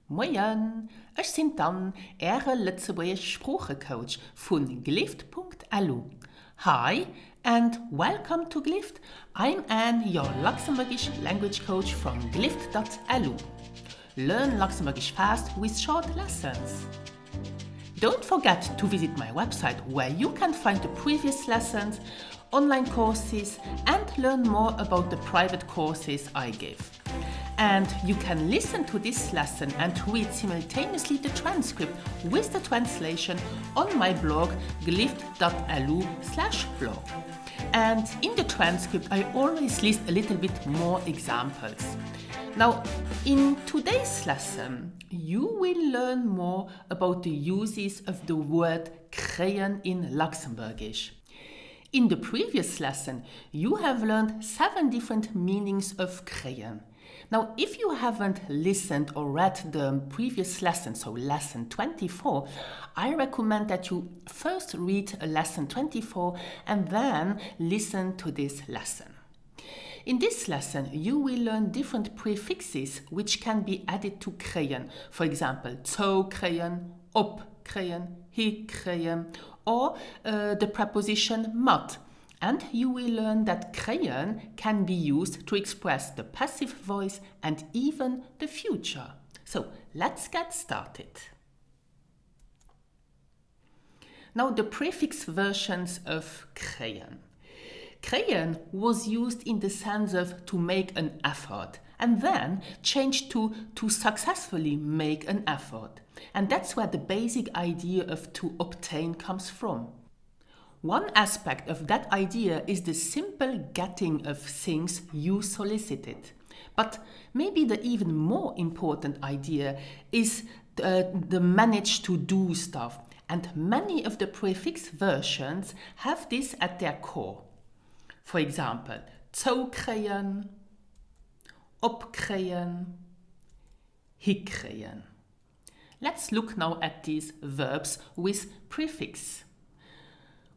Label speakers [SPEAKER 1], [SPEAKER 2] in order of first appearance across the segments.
[SPEAKER 1] Moin, ich bin Dan, Ihre Luxembourgish Sprachencoach von glift.lu. Hi and welcome to Glift. I'm Anne, your Luxembourgish language coach from glift.lu. Learn Luxembourgish fast with short lessons. Don't forget to visit my website where you can find the previous lessons, online courses and learn more about the private courses I give. And you can listen to this lesson and read simultaneously the transcript with the translation on my blog glift.lu/blog. And in the transcript I always list a little bit more examples. Now, in today's lesson, you will learn more about the uses of the word kréien in Luxembourgish. In the previous lesson, you have learned 7 different meanings of kréien. Now, if you haven't listened or read the previous lesson, so lesson 24, I recommend that you first read lesson 24 and then listen to this lesson. In this lesson, you will learn different prefixes which can be added to kréien. For example, zo kréien, op kréien, hi kréien, or the preposition mat. And you will learn that kréien can be used to express the passive voice and even the future. So let's get started. Now the prefix versions of kréien. Kréien was used in the sense of to make an effort and then changed to successfully make an effort. And that's where the basic idea of to obtain comes from. One aspect of that idea is the simple getting of things you solicited. But maybe the even more important idea is the manage to do stuff. And many of the prefix versions have this at their core. For example, zo kréien, op kréien, hi kréien. Let's look now at these verbs with prefix.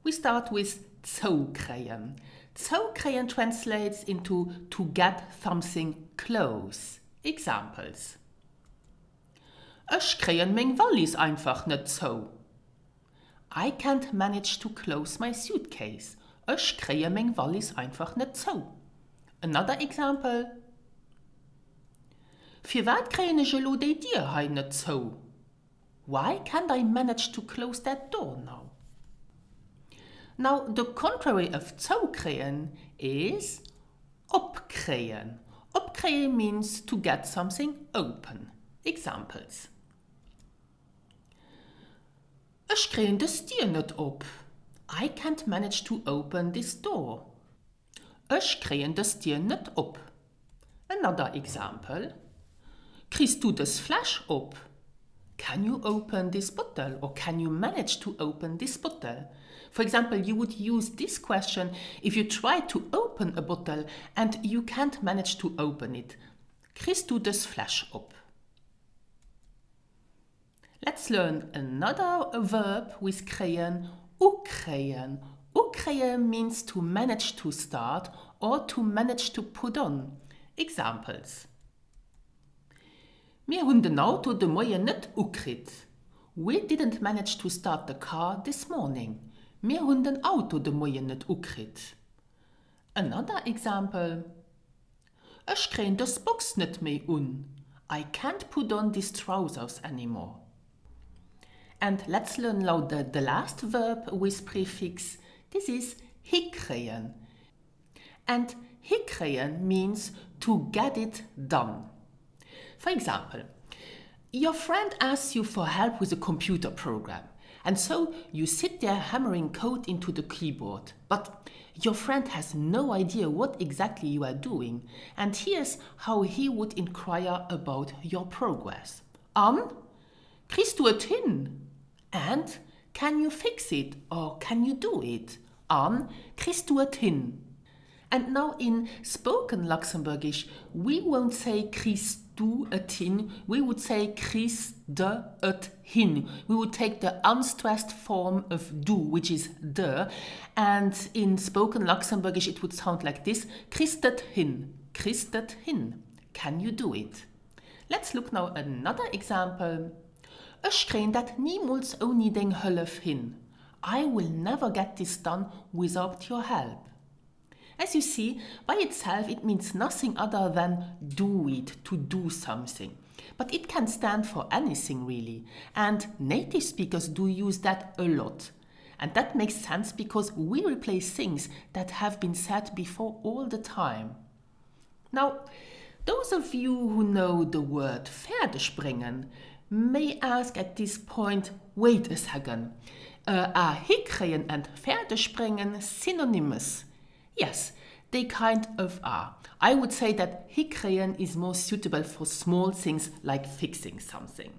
[SPEAKER 1] We start with zo kréien. Zo kréien translates into to get something close. Examples. Ich kréien mein Wallis einfach nicht zo. I can't manage to close my suitcase. Ich kréie mein Wallis einfach nicht zo. Another example. Für wat kréien ich lo die Dier hei nicht zo? Why can't I manage to close that door now? Now, the contrary of zo kréien is op kréien. Op kréien means to get something open. Examples. Ich kréien das Dier nicht op. I can't manage to open this door. Ich kréien das Dier nicht op. Another example. Kriegst du das Flasch op? Can you open this bottle or can you manage to open this bottle? For example, you would use this question if you try to open a bottle and you can't manage to open it. Kriegst du das Flasch op? Let's learn another verb with kréien, ukréien. Ukréien means to manage to start or to manage to put on. Examples. Wir haben den Auto de Morgen nicht ukrit. We didn't manage to start the car this morning. Wir haben den Auto de Morgen nicht ukrit. Another example. Ich kréien das Box nicht mehr un. I can't put on these trousers anymore. And let's learn now the last verb with prefix. This is hi kréien. And hi kréien means to get it done. For example, your friend asks you for help with a computer program, and so you sit there hammering code into the keyboard. But your friend has no idea what exactly you are doing, and here's how he would inquire about your progress. Kriegst du es hin? And can you fix it or can you do it? Kriegst du es hin? And now in spoken Luxembourgish, we won't say kriegst du et hin, we would say kriegst de et hin. We would take the unstressed form of du, which is de, and in spoken Luxembourgish it would sound like this: kriegst et hin, kriegst et hin. Can you do it? Let's look now at another example. Ich krijg dat niemals ohne den Hilfe hin. I will never get this done without your help. As you see, by itself it means nothing other than do it, to do something. But it can stand for anything really, and native speakers do use that a lot. And that makes sense because we replace things that have been said before all the time. Now, those of you who know the word Pferde springen may ask at this point, wait a second, are kréien and Pferde springen synonymous? Yes, they kind of are. I would say that kréien is more suitable for small things like fixing something.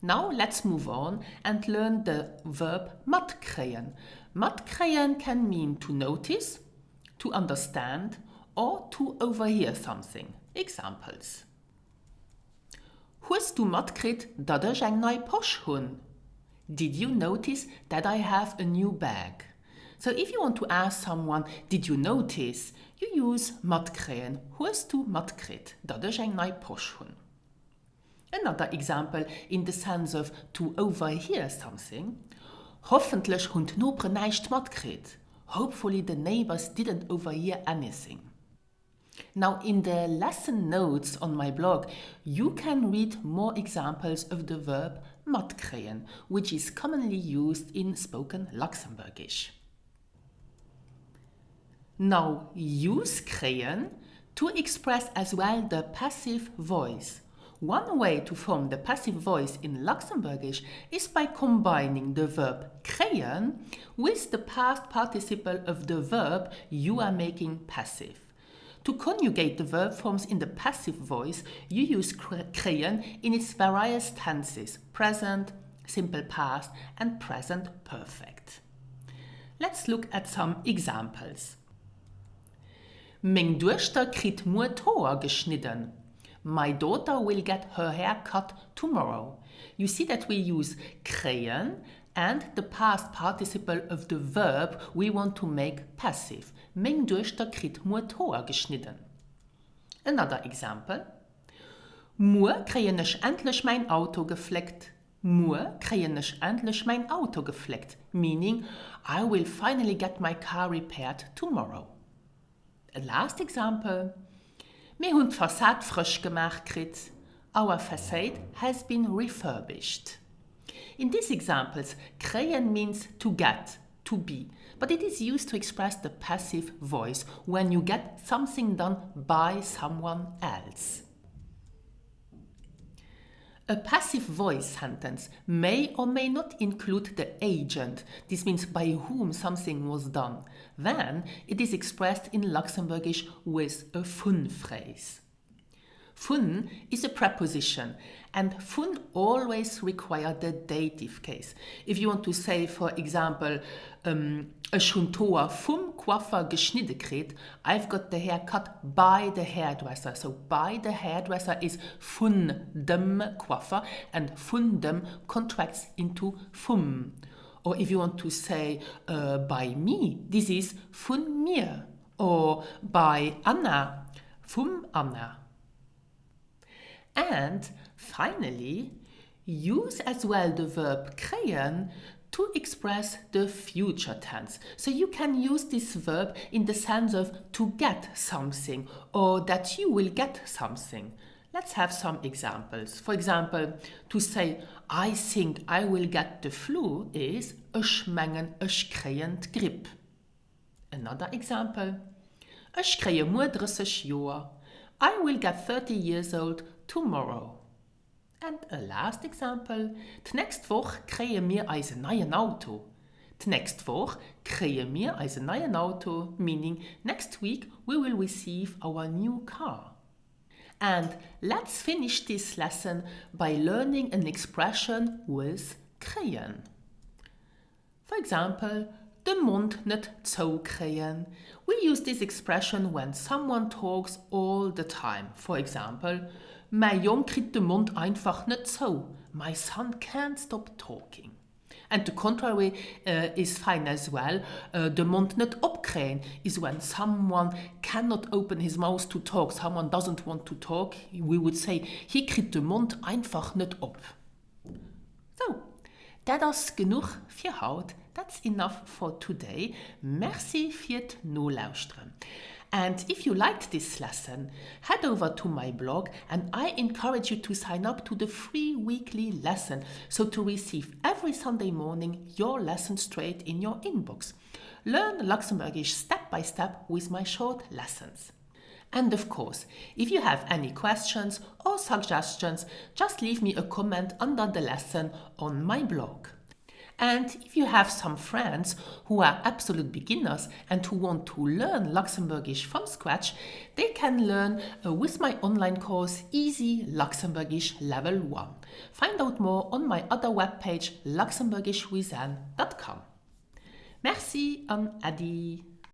[SPEAKER 1] Now let's move on and learn the verb mat kréien. Mat kréien can mean to notice, to understand, or to overhear something. Examples. Hast du matgekriegt dat ich eng neue Posch hun? Did you notice that I have a new bag? So if you want to ask someone, did you notice, you use matgekriegt. Hast du matgekriegt dat ich eng neue Posch hun? Another example in the sense of to overhear something. Hoffentlich hund nobre nicht matgekriegt. Hopefully the neighbors didn't overhear anything. Now in the lesson notes on my blog, you can read more examples of the verb matkrijgen, which is commonly used in spoken Luxembourgish. Now use krijgen to express as well the passive voice. One way to form the passive voice in Luxembourgish is by combining the verb krijgen with the past participle of the verb you are making passive. To conjugate the verb forms in the passive voice, you use krijgen in its various tenses, present, simple past, and present perfect. Let's look at some examples. Mijn dochter kriegt moe Haar geschnitten. My daughter will get her hair cut tomorrow. You see that we use krijgen and the past participle of the verb we want to make passive. Mijn dochter kriegt moe Haar geschnitten. Another example. Moe krijgen ich endlich mein Auto gefleckt. Moe krijgen ich endlich mein Auto gefleckt. Meaning, I will finally get my car repaired tomorrow. A last example. Wir haben die Fassade frisch gemacht gekriegt. Our facade has been refurbished. In these examples, krijgen means to get, to be, but it is used to express the passive voice when you get something done by someone else. A passive voice sentence may or may not include the agent. This means by whom something was done. Then it is expressed in Luxembourgish with a fun phrase. Fun is a preposition, and fun always requires the dative case. If you want to say, for example, ich hun Haar vom Coiffeur geschnitten gekriegt, I've got the hair cut by the hairdresser. So by the hairdresser is von dem Coiffeur, and von dem contracts into vom. Or if you want to say by me, this is von mir. Or by Anna, vom Anna. And finally, use as well the verb krijgen to express the future tense. So you can use this verb in the sense of to get something or that you will get something. Let's have some examples. For example, to say I think I will get the flu is ich mengen ich krijgen Grippe. Another example. Ich kriege moe 30 Jahre. I will get 30 years old tomorrow. And a last example. Next Woche kriegen wir ein neues Auto. Next Woche kriegen wir ein neues Auto, meaning next week we will receive our new car. And let's finish this lesson by learning an expression with krijgen. For example, den Mund nicht zukriegen. We use this expression when someone talks all the time. For example, mein Jung kriegt den Mund einfach nicht zu. My son can't stop talking. And the contrary is fine as well. De mond net opkrijgen is when someone cannot open his mouth to talk, someone doesn't want to talk. We would say, hier kriegt de mond einfach net op. So, dat is genoeg voor hout. That's enough for today. Merci für het noluisteren. And if you liked this lesson, head over to my blog and I encourage you to sign up to the free weekly lesson so to receive every Sunday morning your lesson straight in your inbox. Learn Luxembourgish step by step with my short lessons. And of course, if you have any questions or suggestions, just leave me a comment under the lesson on my blog. And if you have some friends who are absolute beginners and who want to learn Luxembourgish from scratch, they can learn with my online course Easy Luxembourgish Level 1. Find out more on my other webpage luxembourgishwithan.com. Merci and adi.